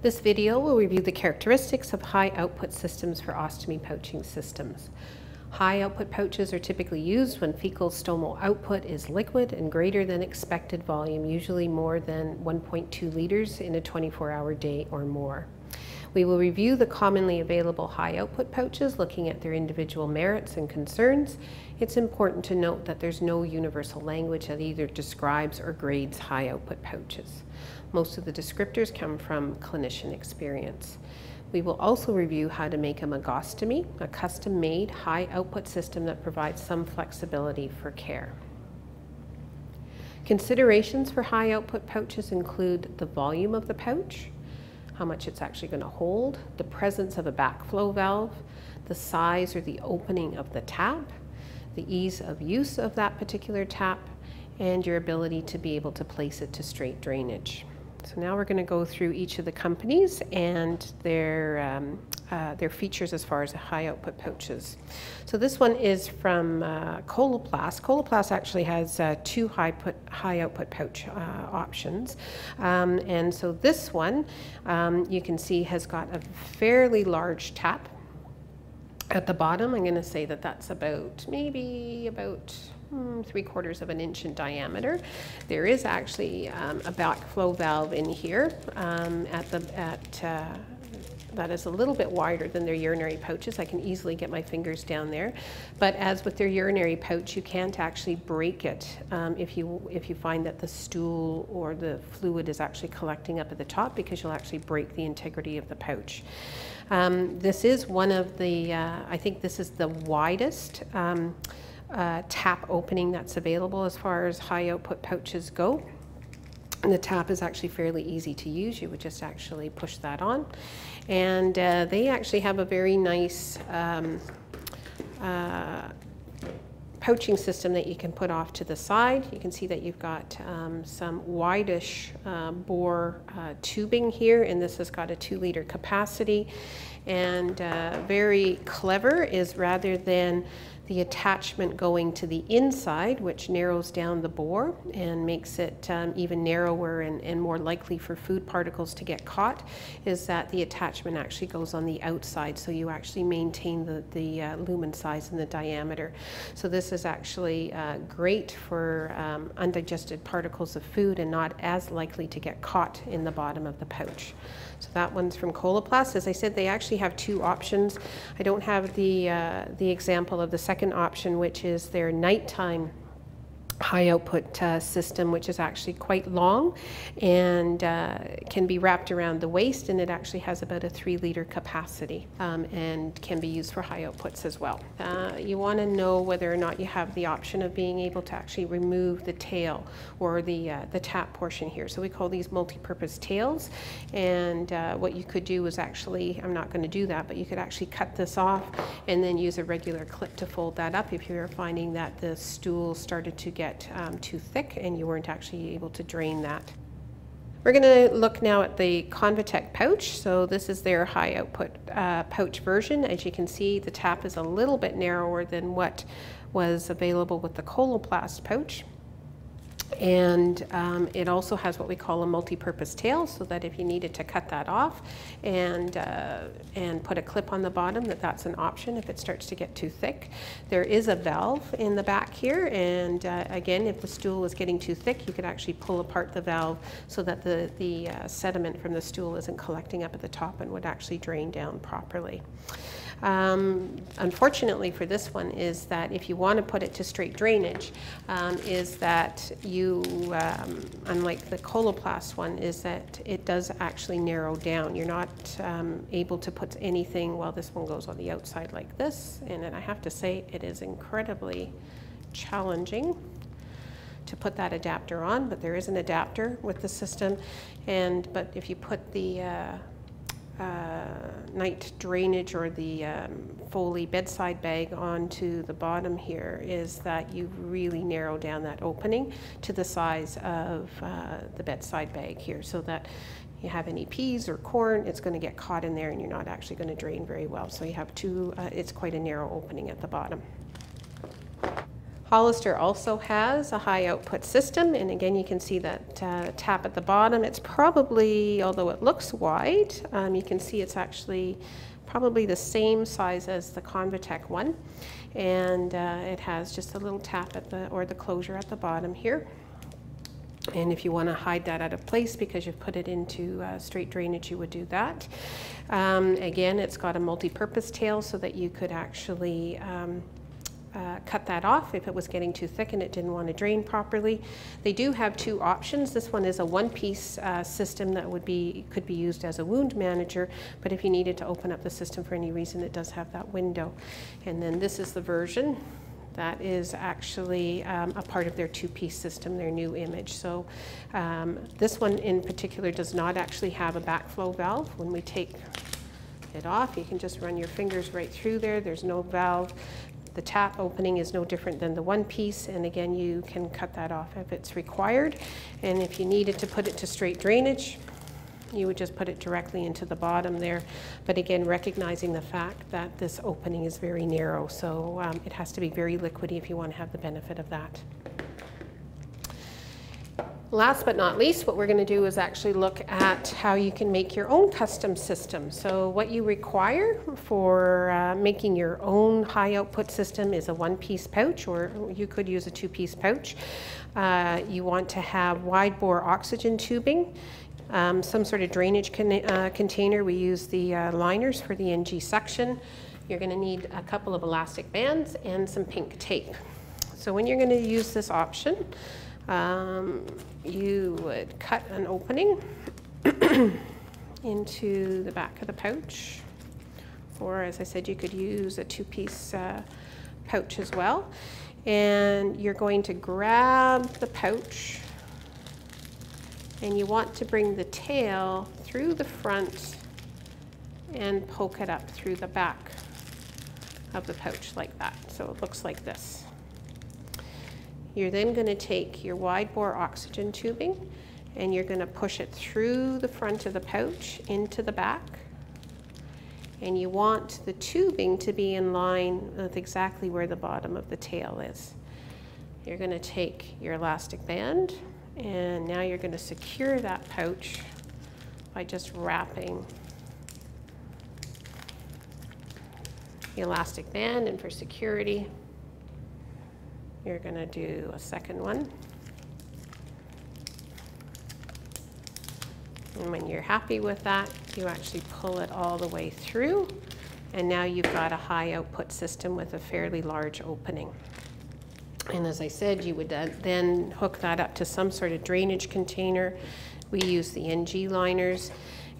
This video will review the characteristics of high output systems for ostomy pouching systems. High output pouches are typically used when fecal stomal output is liquid and greater than expected volume, usually more than 1.2 liters in a 24-hour day or more. We will review the commonly available high output pouches, looking at their individual merits and concerns. It's important to note that there's no universal language that either describes or grades high output pouches. Most of the descriptors come from clinician experience. We will also review how to make a Megostomy, a custom-made high output system that provides some flexibility for care. Considerations for high output pouches include the volume of the pouch, how much it's actually going to hold, the presence of a backflow valve, the size or the opening of the tap, the ease of use of that particular tap, and your ability to be able to place it to straight drainage. So now we're going to go through each of the companies and their features as far as the high output pouches. So this one is from Coloplast. Coloplast actually has two high output pouch options. And so this one, you can see, has got a fairly large tap at the bottom. I'm going to say that that's maybe about 3/4 of an inch in diameter. There is actually a backflow valve in here that is a little bit wider than their urinary pouches. I can easily get my fingers down there. But as with their urinary pouch, you can't actually break it if you find that the stool or the fluid is actually collecting up at the top, because you'll actually break the integrity of the pouch. This is one of the, I think this is the widest tap opening that's available as far as high output pouches go. And the tap is actually fairly easy to use. You would just actually push that on. And they actually have a very nice pouching system that you can put off to the side. You can see that you've got some wide-ish bore tubing here, and this has got a 2-liter capacity. And very clever is, rather than the attachment going to the inside, which narrows down the bore and makes it even narrower and more likely for food particles to get caught, is that the attachment actually goes on the outside, so you actually maintain the lumen size and the diameter. So this is actually great for undigested particles of food and not as likely to get caught in the bottom of the pouch. So that one's from Coloplast. As I said, they actually have two options. I don't have the example of the second option, which is their nighttime high output system, which is actually quite long and can be wrapped around the waist, and it actually has about a 3-liter capacity and can be used for high outputs as well. You want to know whether or not you have the option of being able to actually remove the tail or the tap portion here. So we call these multi-purpose tails, and what you could do is actually, I'm not going to do that, but you could actually cut this off and then use a regular clip to fold that up if you're finding that the stool started to get too thick and you weren't actually able to drain that. We're going to look now at the ConvaTec pouch. So this is their high output pouch version. As you can see, the tap is a little bit narrower than what was available with the Coloplast pouch. And it also has what we call a multi-purpose tail, so that if you needed to cut that off and put a clip on the bottom, that's an option if it starts to get too thick. There is a valve in the back here, and again, if the stool is getting too thick, you could actually pull apart the valve so that the sediment from the stool isn't collecting up at the top and would actually drain down properly. Unfortunately for this one is that if you want to put it to straight drainage, is that you, unlike the Coloplast one, is that it does actually narrow down. You're not able to put anything, well, this one goes on the outside like this, and I have to say it is incredibly challenging to put that adapter on, but there is an adapter with the system. But if you put the night drainage or the Foley bedside bag onto the bottom here, is that you really narrow down that opening to the size of the bedside bag here, so that you have any peas or corn, it's going to get caught in there and you're not actually going to drain very well. So you have it's quite a narrow opening at the bottom. Hollister also has a high output system, and again you can see that tap at the bottom. It's probably, although it looks wide, you can see it's actually probably the same size as the ConvaTec one, and it has just a little tap at the closure at the bottom here. And if you want to hide that out of place because you've put it into straight drainage, you would do that. Again, it's got a multi-purpose tail so that you could actually cut that off if it was getting too thick and it didn't want to drain properly. They do have two options. This one is a one-piece system that could be used as a wound manager, but if you needed to open up the system for any reason, it does have that window. And then this is the version that is actually a part of their two-piece system, their new image. So this one in particular does not actually have a backflow valve. When we take it off, you can just run your fingers right through there. There's no valve. The tap opening is no different than the one piece, and again, you can cut that off if it's required. And if you needed to put it to straight drainage, you would just put it directly into the bottom there. But again, recognizing the fact that this opening is very narrow, so it has to be very liquidy if you want to have the benefit of that. Last but not least, what we're going to do is actually look at how you can make your own custom system. So what you require for making your own high output system is a one-piece pouch, or you could use a two-piece pouch. You want to have wide bore oxygen tubing, some sort of drainage container. We use the liners for the NG suction. You're going to need a couple of elastic bands and some pink tape. So when you're going to use this option, you would cut an opening into the back of the pouch, or as I said, you could use a two-piece pouch as well. And you're going to grab the pouch and you want to bring the tail through the front and poke it up through the back of the pouch like that. So it looks like this. You're then going to take your wide bore oxygen tubing and you're going to push it through the front of the pouch into the back. And you want the tubing to be in line with exactly where the bottom of the tail is. You're going to take your elastic band and now you're going to secure that pouch by just wrapping the elastic band, and for security, you're going to do a second one. And when you're happy with that, you actually pull it all the way through, and now you've got a high output system with a fairly large opening. And as I said, you would then hook that up to some sort of drainage container. We use the NG liners,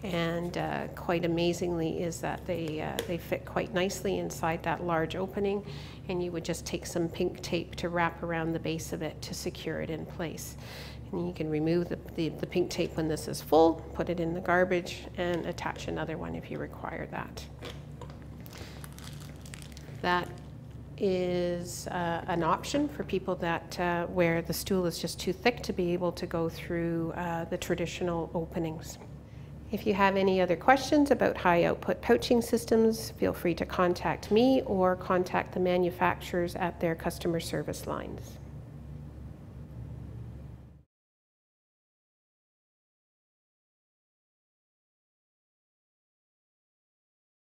and quite amazingly is that they fit quite nicely inside that large opening, and you would just take some pink tape to wrap around the base of it to secure it in place. And you can remove the pink tape when this is full, put it in the garbage, and attach another one if you require that. That is an option for people that where the stool is just too thick to be able to go through the traditional openings. If you have any other questions about high output pouching systems, feel free to contact me or contact the manufacturers at their customer service lines.